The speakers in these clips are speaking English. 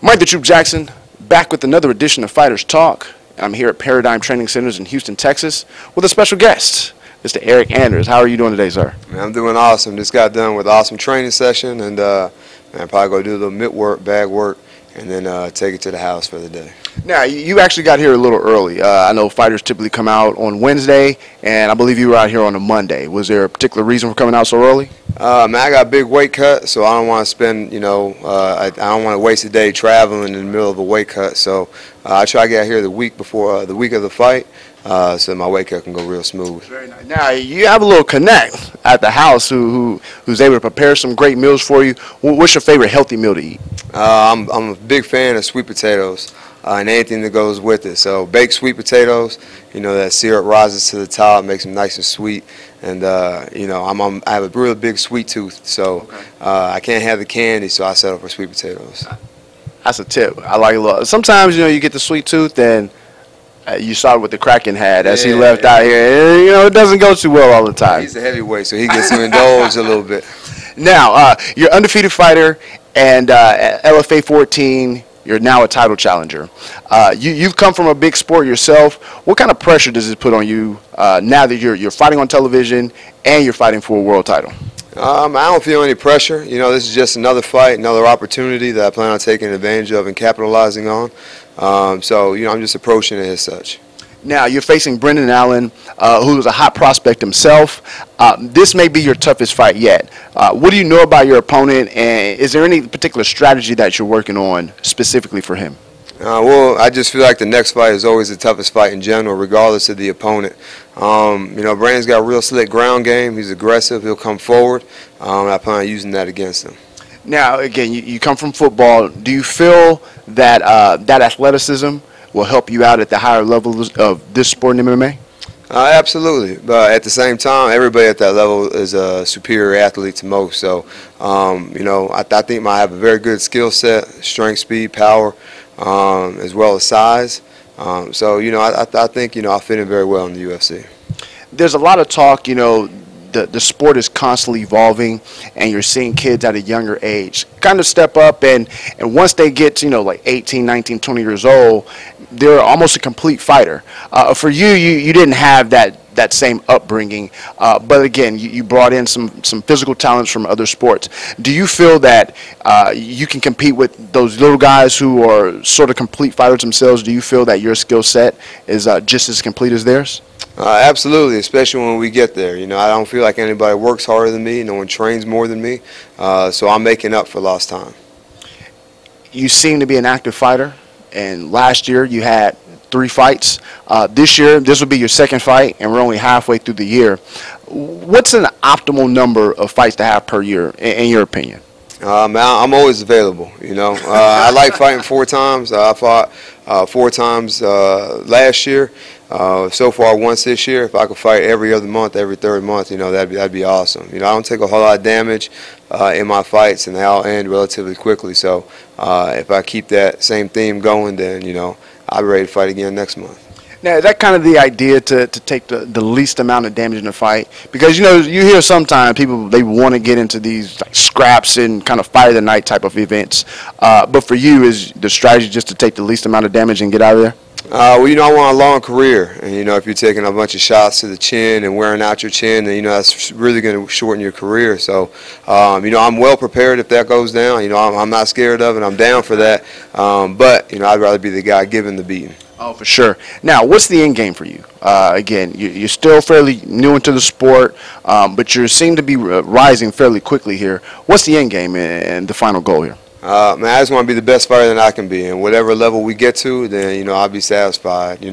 Mike the Troop Jackson, back with another edition of Fighters Talk. I'm here at Paradigm Training Centers in Houston, Texas, with a special guest, Mr. Eryk Anders. How are you doing today, sir? Man, I'm doing awesome. Just got done with an awesome training session, and man, probably go do a little mid work, bag work, and then take it to the house for the day. Now, you actually got here a little early. I know fighters typically come out on Wednesday, and I believe you were out here on a Monday. Was there a particular reason for coming out so early? Man, I got a big weight cut, so I don't want to spend, I don't want to waste a day traveling in the middle of a weight cut. So I try to get out here the week before, the week of the fight, so my weight cut can go real smooth. Very nice. Now, you have a little connect at the house who's able to prepare some great meals for you. What's your favorite healthy meal to eat? I'm a big fan of sweet potatoes. And anything that goes with it. So baked sweet potatoes, that syrup rises to the top, makes them nice and sweet. And I have a really big sweet tooth, so I can't have the candy, so I settle for sweet potatoes. That's a tip. I like it a lot. Sometimes you get the sweet tooth, and you saw what the Kraken had as he left out here. And, it doesn't go too well all the time. He's a heavyweight, so he gets to indulge a little bit. Now, you're an undefeated fighter, and at LFA 14. You're now a title challenger. You've come from a big sport yourself. What kind of pressure does it put on you now that you're fighting on television and you're fighting for a world title? I don't feel any pressure. This is just another fight, another opportunity that I plan on taking advantage of and capitalizing on. So I'm just approaching it as such. Now, you're facing Brendan Allen, who's a hot prospect himself. This may be your toughest fight yet. What do you know about your opponent, and is there any particular strategy that you're working on specifically for him? Well, I just feel like the next fight is always the toughest fight in general, regardless of the opponent. Brandon's got a real slick ground game. He's aggressive. He'll come forward. I plan on using that against him. Now, again, you come from football. Do you feel that that athleticism will help you out at the higher levels of this sport in MMA? Absolutely, but at the same time, everybody at that level is a superior athlete to most. So, I think I have a very good skill set, strength, speed, power, as well as size. I think I'll fit in very well in the UFC. There's a lot of talk, the sport is constantly evolving, and you're seeing kids at a younger age kind of step up, and once they get to, like 18, 19, 20 years old, they're almost a complete fighter. For you didn't have that same upbringing, but again, you brought in some physical talents from other sports. Do you feel that you can compete with those little guys who are sort of complete fighters themselves? Do you feel that your skill set is just as complete as theirs? Absolutely, especially when we get there. I don't feel like anybody works harder than me. No one trains more than me, so I'm making up for lost time. You seem to be an active fighter, and last year you had 3 fights. This year, this will be your 2nd fight, and we're only halfway through the year. What's an optimal number of fights to have per year, in your opinion? I'm always available. I like fighting 4 times. I fought 4 times last year. So far, once this year. If I could fight every other month, every 3rd month, that'd be awesome. I don't take a whole lot of damage in my fights, and they all end relatively quickly. So if I keep that same theme going, then I'll be ready to fight again next month. Now, is that kind of the idea to take the least amount of damage in a fight? Because, you hear sometimes people, they want to get into these scraps and kind of fight of the night type of events. But for you, is the strategy just to take the least amount of damage and get out of there? I want a long career. And, if you're taking a bunch of shots to the chin and wearing out your chin, then, that's really going to shorten your career. So, I'm well prepared if that goes down. I'm not scared of it. I'm down for that. But, I'd rather be the guy giving the beating. Oh, for sure. Now, what's the end game for you? Again, you're still fairly new into the sport, but you seem to be rising fairly quickly here. What's the end game and the final goal here? Man, I just want to be the best fighter that I can be, and whatever level we get to, then I'll be satisfied.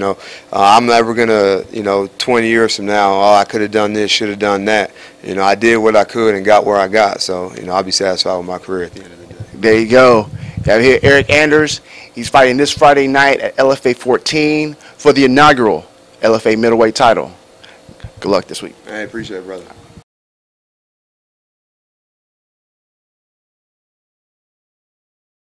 I'm never gonna 20 years from now, oh, I could have done this, should have done that. I did what I could and got where I got, so I'll be satisfied with my career at the end of the day. There you go. You have here Eryk Anders. He's fighting this Friday night at LFA 14 for the inaugural LFA middleweight title. Good luck this week. I appreciate it, brother.